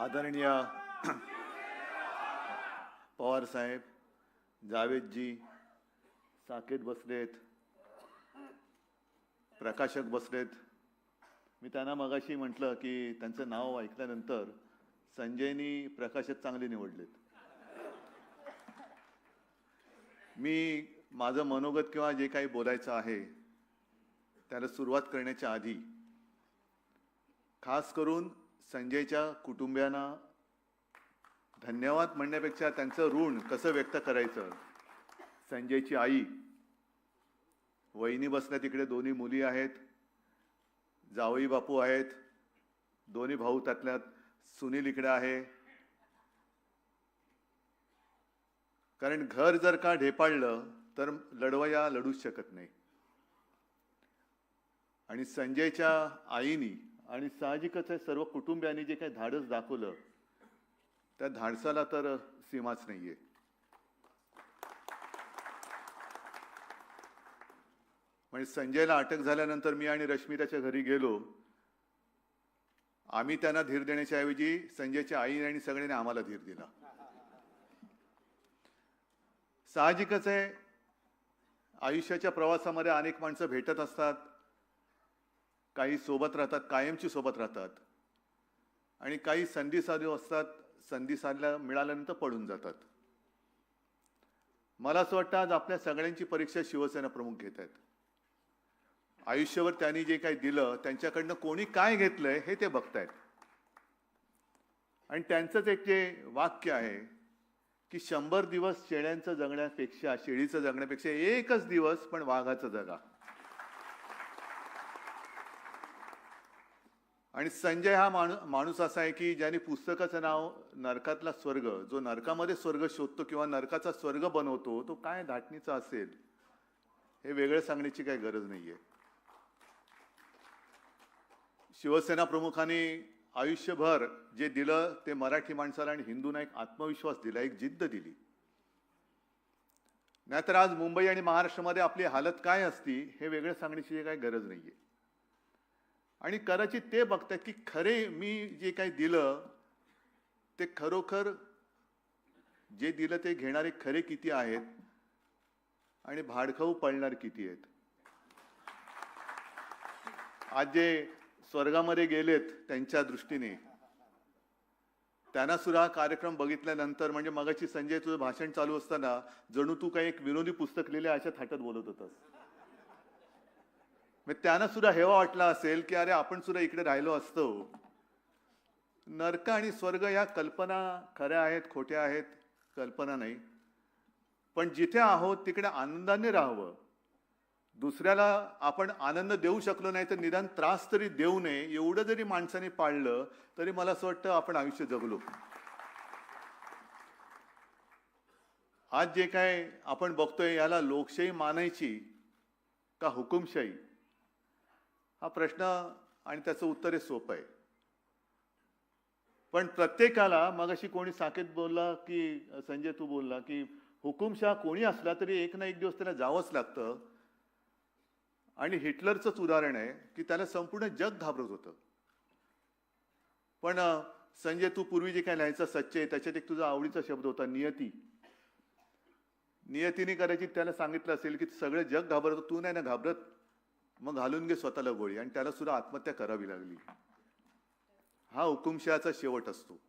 आदरणीय पवार साहेब, जावेदजी, साकेत बसलेत, प्रकाशक बसलेत. मी त्यांना मगाशी म्हटलं की त्यांचं नाव ऐकल्यानंतर संजयनी प्रकाशक चांगले निवडलेत. मी माझं मनोगत किंवा जे काही बोलायचं आहे त्याला सुरुवात करण्याच्या आधी खास करून संजयच्या कुटुंबियांना धन्यवाद म्हणण्यापेक्षा त्यांचं ऋण कसं व्यक्त करायचं. संजयची आई वहिनी बसल्या तिकडे, दोन्ही मुली आहेत, जावई बापू आहेत, दोन्ही भाऊ, त्यातल्यात सुनील इकडे आहे. कारण घर जर का ढेपाळलं तर लढवया लढूच शकत नाही. आणि संजयच्या आईनी आणि साहजिकच आहे सर्व कुटुंबियांनी जे काही धाडस दाखवलं त्या धाडसाला तर सीमाच नाहीये. म्हणजे संजयला अटक झाल्यानंतर मी आणि रश्मी त्याच्या घरी गेलो. आम्ही त्यांना धीर देण्याच्या ऐवजी संजयच्या आई आणि सगळ्यांनी आम्हाला धीर दिला. साहजिकच आहे, आयुष्याच्या प्रवासामध्ये अनेक माणसं भेटत असतात, काही सोबत राहतात, कायमची सोबत राहतात, आणि काही संधी साधू असतात, संधी साधल्या मिळाल्यानंतर पडून जातात. मला असं वाटतं आज आपल्या सगळ्यांची परीक्षा शिवसेना प्रमुख घेत आहेत. आयुष्यभर त्यांनी जे काही दिलं त्यांच्याकडनं कोणी काय घेतलंय हे ते बघतायत. आणि त्यांचंच एक जे वाक्य आहे की 100 दिवस शेळ्यांचं जगण्यापेक्षा, शेळीचं जगण्यापेक्षा एकच दिवस पण वाघाचं जगा. आणि संजय हा माणूस असा आहे की ज्याने पुस्तकाचं नाव नरकातला स्वर्ग, जो नरकामध्ये स्वर्ग शोधतो किंवा नरकाचा स्वर्ग बनवतो, तो काय धाटणीचा असेल हे वेगळं सांगण्याची काही गरज नाहीये. शिवसेना प्रमुखांनी आयुष्यभर जे दिलं ते मराठी माणसाला आणि हिंदूंना एक आत्मविश्वास दिला, एक जिद्द दिली. नाहीतर आज मुंबई आणि महाराष्ट्रामध्ये आपली हालत काय असती हे वेगळं सांगण्याची काही गरज नाहीये. आणि कदाचित ते बघतात की खरे मी जे काही दिलं ते खरोखर जे दिलं ते घेणारे खरे किती आहेत आणि भाडखाऊ पळणार किती आहेत. आज जे स्वर्गामध्ये गेलेत त्यांच्या दृष्टीने त्यांना सुद्धा हा कार्यक्रम बघितल्यानंतर, म्हणजे मगाशी संजय तुझं भाषण चालू असताना जणू तू काही एक विनोदी पुस्तक लिहिले अशा थाटात बोलत होतास. मग त्यांना सुद्धा हेवा वाटला असेल की अरे आपण सुद्धा इकडे राहिलो असतो. नरक आणि स्वर्ग या कल्पना खऱ्या आहेत, खोट्या आहेत, कल्पना नाही. पण जिथे आहोत तिकडे आनंदाने राहावं. दुसऱ्याला आपण आनंद देऊ शकलो नाही तर निदान त्रास तरी देऊ नये, एवढं जरी माणसाने पाळलं तरी मला असं वाटतं आपण आयुष्य जगलो. आज जे काय आपण बघतोय याला लोकशाही मानायची का हुकुमशाही, हा प्रश्न आणि त्याचं उत्तर हे सोपं आहे. पण प्रत्येकाला, मगाशी कोणी साकेत बोलला की संजय तू बोलला की हुकुमशाह कोणी असला तरी एक ना एक दिवस त्याला जावंच लागतं. आणि हिटलरचंच उदाहरण आहे की त्याला संपूर्ण जग घाबरत होतं. पण संजय तू पूर्वी जे काय लिहायचं सच्चे, त्याच्यात एक तुझा आवडीचा शब्द होता नियती. नियतीने करायची त्याला सांगितलं असेल की सगळं जग घाबरत, तू नाही ना घाबरत, मग घालून घे स्वतःला गोळी. आणि त्याला सुद्धा आत्महत्या करावी लागली. हा हुकुमशहाचा शेवट असतो.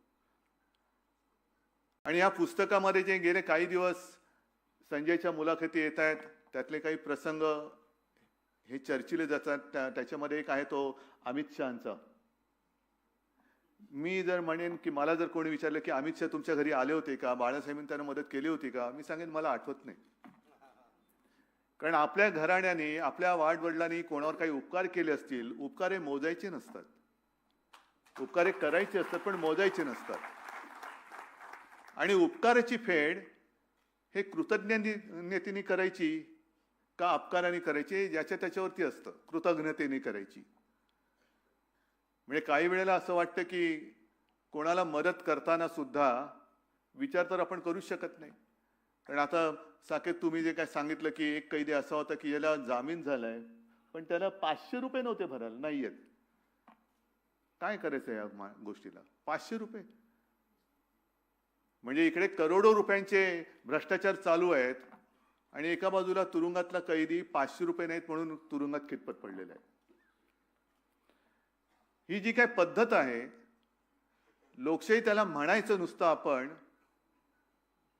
आणि या पुस्तकामध्ये जे गेले काही दिवस संजयच्या मुलाखती येत आहेत त्यातले काही प्रसंग हे चर्चिले जातात. त्याच्यामध्ये एक आहे तो अमित शहाचा. मी जर म्हणेन की मला जर कोणी विचारलं की अमित शहा तुमच्या घरी आले होते का, बाळासाहेबांनी त्यांना मदत केली होती का, मी सांगेन मला आठवत नाही. कारण आपल्या घराण्याने, आपल्या वाडवडिलांनी कोणावर काही उपकार केले असतील, उपकार हे मोजायचे नसतात. उपकार हे करायचे असतात पण मोजायचे नसतात. आणि उपकाराची फेड हे कृतज्ञतेने करायची का अपकाराने करायची ज्याच्या त्याच्यावरती असतं. कृतज्ञतेने करायची. म्हणजे काही वेळेला असं वाटतं की कोणाला मदत करताना सुद्धा विचार तर आपण करूच शकत नाही. कारण आता साकेत तुम्ही जे काय सांगितलं की एक कैदी असा होता की याला जामीन झालाय पण त्याला 500 रुपये नव्हते भरायला, नाही येत. काय करायचं या गोष्टीला? 500 रुपये म्हणजे इकडे करोडो रुपयांचे भ्रष्टाचार चालू आहेत आणि एका बाजूला तुरुंगातला कैदी 500 रुपये नाहीत म्हणून तुरुंगात खितपत पडलेला आहे. ही जी काय पद्धत आहे, लोकशाही त्याला म्हणायचं नुसतं आपण,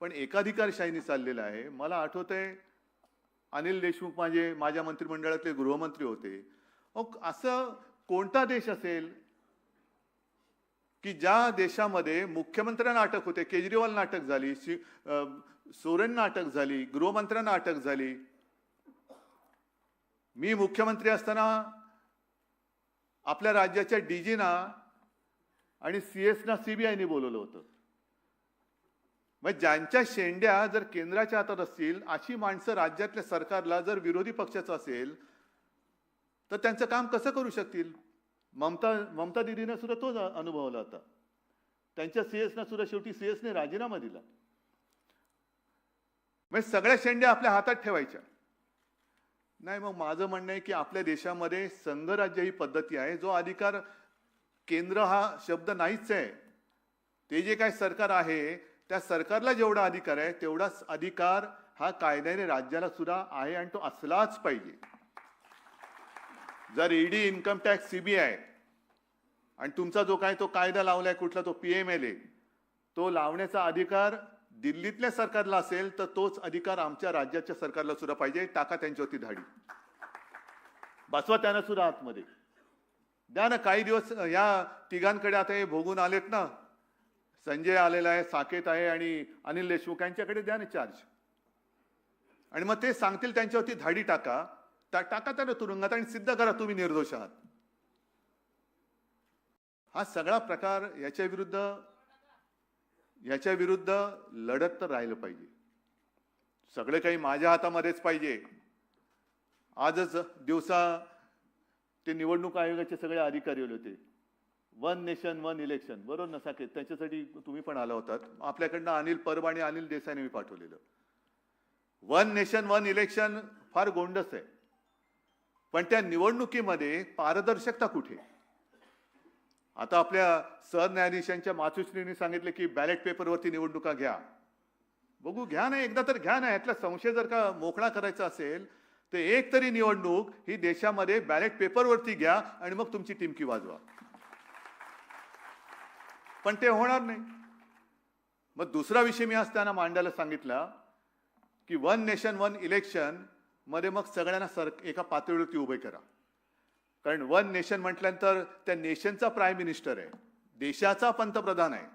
पण एकाधिकारशाहीने चाललेलं आहे. मला आठवतंय अनिल देशमुख माझ्या मंत्रिमंडळातले गृहमंत्री होते. असं कोणता देश असेल की ज्या देशामध्ये मुख्यमंत्र्यांना अटक होते, केजरीवालना अटक झाली, सोरेनना अटक झाली, गृहमंत्र्यांना अटक झाली. मी मुख्यमंत्री असताना आपल्या राज्याच्या डीजीना आणि सीएसना सीबीआयने बोलवलं होतं. मग ज्यांच्या शेंड्या जर केंद्राच्या हातात असतील, अशी माणसं राज्यातल्या सरकारला जर विरोधी पक्षाचं असेल तर त्यांचं काम कसं करू शकतील? ममता दिदीने सुद्धा तोच अनुभवला होता. त्यांच्या सीएसना सुद्धा शेवटी सीएसने राजीनामा दिला. म्हणजे सगळ्या शेंड्या आपल्या हातात ठेवायच्या नाही. मग माझं म्हणणं आहे की आपल्या देशामध्ये संघराज्य ही पद्धती आहे. जो अधिकार केंद्र हा शब्द नाहीच आहे. ते जे काय सरकार आहे त्या सरकारला जेवढा अधिकार आहे तेवढाच अधिकार हा कायद्याने राज्याला सुद्धा आहे आणि तो असलाच पाहिजे. जर ईडी, इन्कम टॅक्स, सीबीआय आणि तुमचा जो काय तो कायदा लावलाय कुठला तो पीएमएलए, तो लावण्याचा अधिकार दिल्लीतल्या सरकारला असेल तर तोच अधिकार आमच्या राज्याच्या सरकारला सुद्धा पाहिजे. टाका त्यांच्यावरती धाडी, बसवा त्यांना सुद्धा आतमध्ये, द्या ना काही दिवस. या तिघांकडे आता हे भोगून आलेत ना, संजय आलेला आहे, साकेत आहे आणि अनिल देशमुख, यांच्याकडे द्या ना चार्ज. आणि मग ते सांगतील त्यांच्यावरती धाडी टाका, टाका त्यांना तुरुंगात आणि सिद्ध करा तुम्ही निर्दोष आहात. हा सगळा प्रकार याच्या विरुद्ध लढत तर राहिलं पाहिजे. सगळे काही माझ्या हातामध्येच पाहिजे. आजच दिवसा ते निवडणूक आयोगाचे सगळे अधिकारी होते. वन नेशन वन इलेक्शन, बरोबर ना साकेत? त्याच्यासाठी तुम्ही पण आला होतात. आपल्याकडनं अनिल परब आणि अनिल देसाईने मी पाठवलेलं. वन नेशन वन इलेक्शन फार गोंडस आहे, पण त्या निवडणुकीमध्ये पारदर्शकता कुठे? आता आपल्या सरन्यायाधीशांच्या मातोश्रींनी सांगितले की बॅलेट पेपरवरती निवडणुका घ्या. बघू, घ्या ना, एकदा तर घ्या ना. यातला संशय जर का मोकळा करायचा असेल तर एक तरी निवडणूक ही देशामध्ये बॅलेट पेपरवरती घ्या आणि मग तुमची टिमकी वाजवा. पण ते होणार नाही. मग दुसरा विषय मी आज त्यांना मांडायला सांगितला की वन नेशन वन इलेक्शन मध्ये मग सगळ्यांना एका पातळीवरती उभे करा. कारण वन नेशन म्हटल्यानंतर त्या नेशनचा प्राईम मिनिस्टर आहे, देशाचा पंतप्रधान आहे.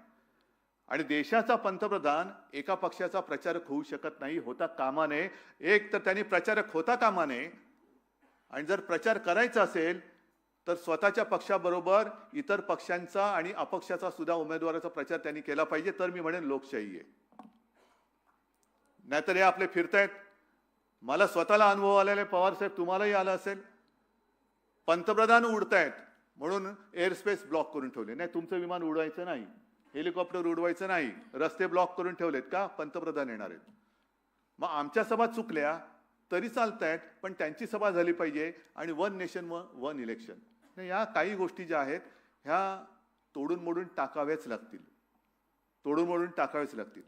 आणि देशाचा पंतप्रधान एका पक्षाचा प्रचारक होऊ शकत नाही, होता कामा नये. एक तर त्यांनी प्रचारक होता कामा नये, आणि जर प्रचार करायचा असेल तर स्वतःच्या पक्षाबरोबर इतर पक्षांचा आणि अपक्षाचा सुद्धा उमेदवाराचा प्रचार त्यांनी केला पाहिजे. तर मी म्हणेन लोकशाही आहे. नाहीतर हे आपले फिरतायत. मला स्वतःला अनुभव आलेला, पवार साहेब तुम्हालाही आला असेल. पंतप्रधान उडतायत म्हणून एअर स्पेस ब्लॉक करून ठेवले. नाही, तुमचं विमान उडवायचं नाही, हेलिकॉप्टर उडवायचं नाही, रस्ते ब्लॉक करून ठेवलेत का? पंतप्रधान येणार आहेत. मग आमच्या सभा चुकल्या तरी चालतायत, पण त्यांची सभा झाली पाहिजे. आणि वन नेशन वन इलेक्शन, या काही गोष्टी ज्या आहेत ह्या तोडून मोडून टाकाव्याच लागतील. तोडून मोडून टाकाव्याच लागतील.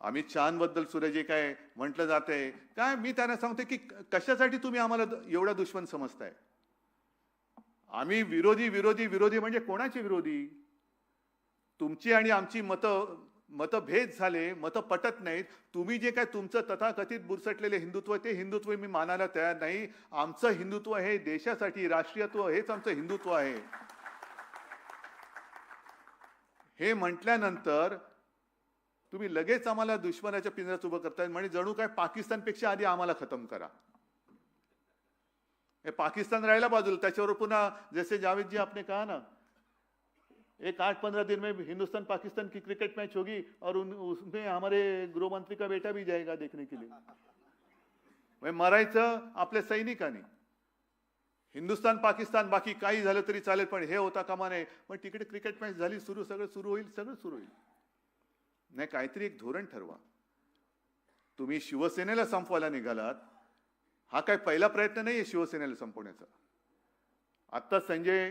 अमित शहाबद्दल सुद्धा जे काय म्हटलं जाते काय, मी त्यांना सांगते की कशासाठी तुम्ही आम्हाला एवढा दुश्मन समजताय? आम्ही विरोधी विरोधी विरोधी म्हणजे कोणाचे विरोधी? तुमची आणि आमची मतभेद झाले, मतं पटत नाहीत. तुम्ही जे काय तुमचं तथाकथित बुरसटलेले हिंदुत्व, ते हिंदुत्व मी मानायला तयार नाही. आमचं हिंदुत्व हे देशासाठी, राष्ट्रीयत्व हेच आमचं हिंदुत्व आहे. हे म्हटल्यानंतर तुम्ही लगेच आम्हाला दुश्मनाच्या पिंजऱ्यात उभं करताय. म्हणजे जणू काय पाकिस्तानपेक्षा आधी आम्हाला खतम करा. हे पाकिस्तान राहिला बाजूला, त्याच्यावर पुन्हा जैसे जावेद जी आपने कहा ना, एक 8-15 दिन में हिंदुस्तान पाकिस्तान की क्रिकेट मैच होगी और उसमें हमारे गृह मंत्री का बेटा भी जाएगा देखने के लिए. मरायचं आपल्या सैनिकांनी. हिंदुस्तान पाकिस्तान बाकी काही झालं तरी चालेल, पण हे होता कामा नये. पण तिकडे क्रिकेट मॅच झाली, सगळं सुरू होईल. नाही, काहीतरी एक धोरण ठरवा. तुम्ही शिवसेनेला संपवायला निघालात. हा काय पहिला प्रयत्न नाहीये शिवसेनेला संपवण्याचा. आता संजय,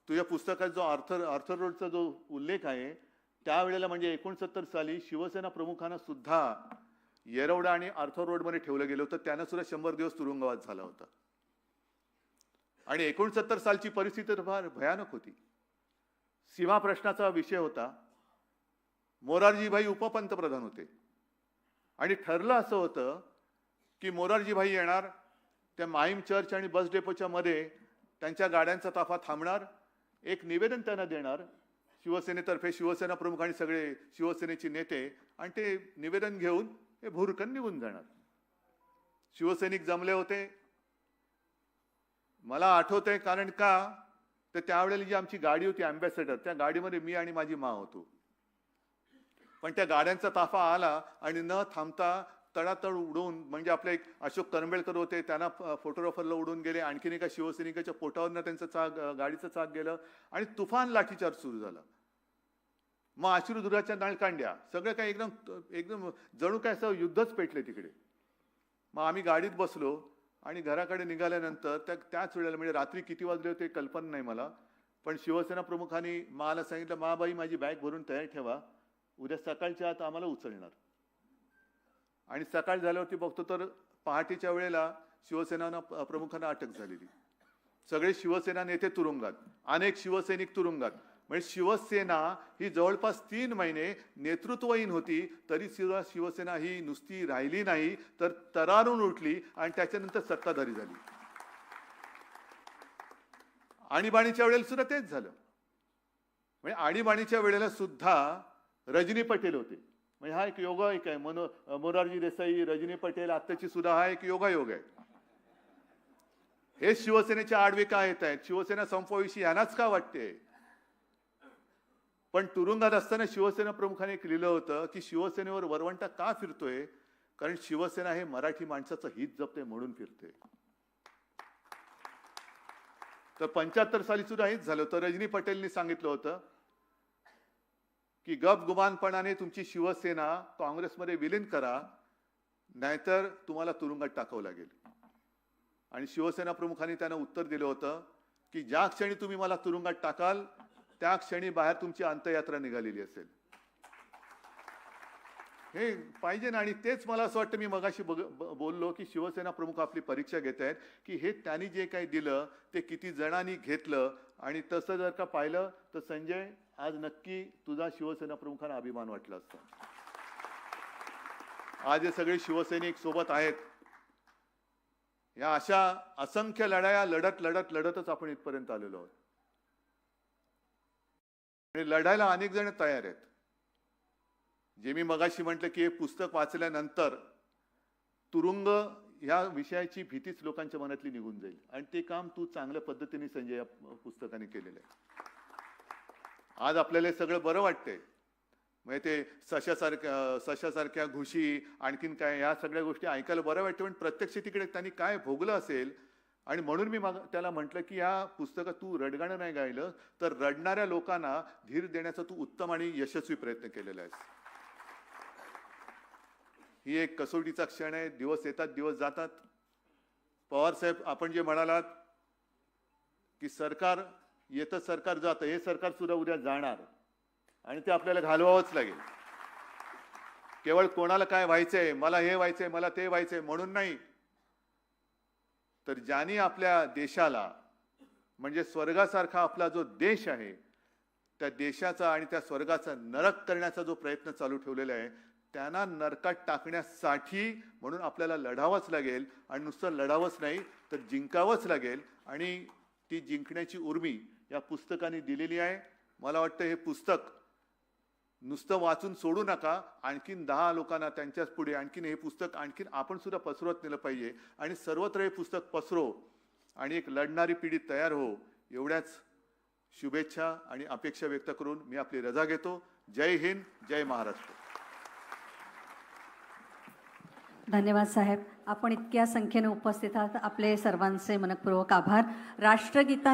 तुझ्या पुस्तकात जो आर्थर रोडचा जो उल्लेख आहे त्यावेळेला म्हणजे 69 साली शिवसेना प्रमुखांना सुद्धा येरवडा आणि आर्थर रोडमध्ये ठेवलं गेलं होतं. त्यानं सुद्धा 100 दिवस तुरुंगवास झाला होता. आणि 69 सालची परिस्थिती तर फार भयानक होती. सीमा प्रश्नाचा विषय होता. मोरारजीभाई उपपंतप्रधान होते आणि ठरलं असं होतं की मोरारजीभाई येणार, त्या माहीम चर्च आणि बस डेपोच्या मध्ये त्यांच्या गाड्यांचा ताफा थांबणार, एक निवेदन त्यांना देणार शिवसेनेतर्फे, शिवसेना प्रमुख आणि सगळे शिवसेनेचे नेते, आणि ते निवेदन घेऊन हे भुरकन निघून जाणार. शिवसैनिक जमले होते. मला आठवतंय, कारण का तर त्यावेळेला जी आमची गाडी होती अँबॅसेडर, त्या गाडीमध्ये मी आणि माझी माँ होतो. पण त्या गाड्यांचा ताफा आला आणि न थांबता तडातड उडून, म्हणजे आपले एक अशोक करंबेळकर होते, त्यांना फोटोग्राफरला उडून गेले. आणखीन एका शिवसैनिकाच्या पोटावरनं त्यांचं गाडीचं चाक गेलं आणि तुफान लाठीचार्ज सुरू झाला. मग अश्रुधुराच्या नळकांड्या, सगळं काही एकदम एकदम जणू काय असं युद्धच पेटले तिकडे. मग आम्ही गाडीत बसलो आणि घराकडे निघाल्यानंतर त्याच वेळेला, म्हणजे रात्री किती वाजले होते कल्पना नाही मला, पण शिवसेना प्रमुखांनी मला सांगितलं, माबाई माझी बॅग भरून तयार ठेवा, उद्या सकाळच्या आत आम्हाला उचलणार. आणि सकाळ झाल्यावरती बघतो तर पहाटेच्या वेळेला शिवसेना प्रमुखांना अटक झालेली. सगळे शिवसेना नेते तुरुंगात, अनेक शिवसैनिक तुरुंगात. म्हणजे शिवसेना ही जवळपास 3 महिने नेतृत्वहीन होती, तरी सुद्धा शिवसेना ही नुसती राहिली नाही, तर तरारून उठली आणि त्याच्यानंतर सत्ताधारी झाली. आणीबाणीच्या वेळेला सुद्धा तेच झालं. म्हणजे आणीबाणीच्या वेळेला सुद्धा रजनी पटेल होते. म्हणजे हा एक योगायोग आहे. मोरारजी देसाई, रजनी पटेल, आत्ताची सुद्धा हा एक योगायोग आहे. हे शिवसेनेचे आडवे का येत आहेत? शिवसेना संपवाविषयी यांनाच का वाटते? पण तुरुंगात असताना शिवसेना प्रमुखाने एक लिहिलं होतं की शिवसेनेवर वरवंटा का फिरतोय? कारण शिवसेना हे मराठी माणसाचं हित जपते म्हणून फिरते. तर 75 साली सुद्धा हेच झालं होतं. रजनी पटेलनी सांगितलं होतं की गपगुमानपणाने तुमची शिवसेना काँग्रेसमध्ये विलीन करा, नाहीतर तुम्हाला तुरुंगात टाकावं लागेल. आणि शिवसेना प्रमुखांनी त्यांना उत्तर दिलं होतं की ज्या क्षणी तुम्ही मला तुरुंगात टाकाल, त्या क्षणी बाहेर तुमची अंत्ययात्रा निघालेली असेल. हे पाहिजे ना. आणि तेच मला असं वाटतं, मी मगाशी बोललो की शिवसेना प्रमुख आपली परीक्षा घेत आहेत की हे त्यांनी जे काही दिलं ते किती जणांनी घेतलं. आणि तसं जर का पाहिलं तर संजय, आज नक्की तुझा शिवसेना प्रमुखांना अभिमान वाटला असता. आज हे सगळे शिवसैनिक सोबत आहेत. या अशा असंख्य लढाया लढतच आपण इथपर्यंत आलेलो आहोत. आणि लढायला अनेक जण तयार आहेत. जे मी मगाशी म्हटलं की हे पुस्तक वाचल्यानंतर तुरुंग ह्या विषयाची भीतीच लोकांच्या मनातली निघून जाईल. आणि ते काम तू चांगल्या पद्धतीने संजय या पुस्तकाने केलेलं आहे. आज आपल्याला सगळं बरं वाटतंय. म्हणजे ते सशासारख्या घुशी, आणखीन काय, या सगळ्या गोष्टी ऐकायला बरं वाटतं. पण प्रत्यक्ष तिकडे त्यांनी काय भोगलं असेल. आणि म्हणून मी त्याला म्हटलं की या पुस्तकात तू रडगाणं नाही गायलं, तर रडणाऱ्या लोकांना धीर देण्याचा तू उत्तम आणि यशस्वी प्रयत्न केलेला आहेस. ही एक कसोटीचा क्षण आहे. दिवस येतात, दिवस जातात. पवार साहेब, आपण जे म्हणालात की सरकार येतं, सरकार जातं, हे सरकार सुद्धा उद्या जाणार आणि ते आपल्याला घालवावंच लागेल. केवळ कोणाला काय व्हायचंय, मला हे व्हायचंय, मला ते व्हायचंय म्हणून नाही, तर ज्यांनी आपल्या देशाला, म्हणजे स्वर्गासारखा आपला जो देश आहे, त्या देशाचा आणि त्या स्वर्गाचा नरक करण्याचा जो प्रयत्न चालू ठेवलेला आहे, त्यांना नरकात टाकण्यासाठी म्हणून आपल्याला लढावंच लागेल. आणि नुसतं लढावंच नाही, तर जिंकावंच लागेल. आणि ती जिंकण्याची उर्मी या पुस्तकाने दिलेली आहे. मला वाटतं हे पुस्तक नुसतं वाचून सोडू नका. आणखीन 10 लोकांना त्यांच्याच पुढे आणखीन हे पुस्तक आणखीन आपण सुद्धा पसरवत नेलं पाहिजे. आणि सर्वत्र हे पुस्तक पसरो आणि एक लढणारी पिढी तयार हो, एवढ्याच शुभेच्छा आणि अपेक्षा व्यक्त करून मी आपली रजा घेतो. जय हिंद, जय महाराष्ट्र. धन्यवाद साहेब. आपण इतक्या संख्येने उपस्थित आहात, आपले सर्वांचे मनपूर्वक आभार. राष्ट्रगीता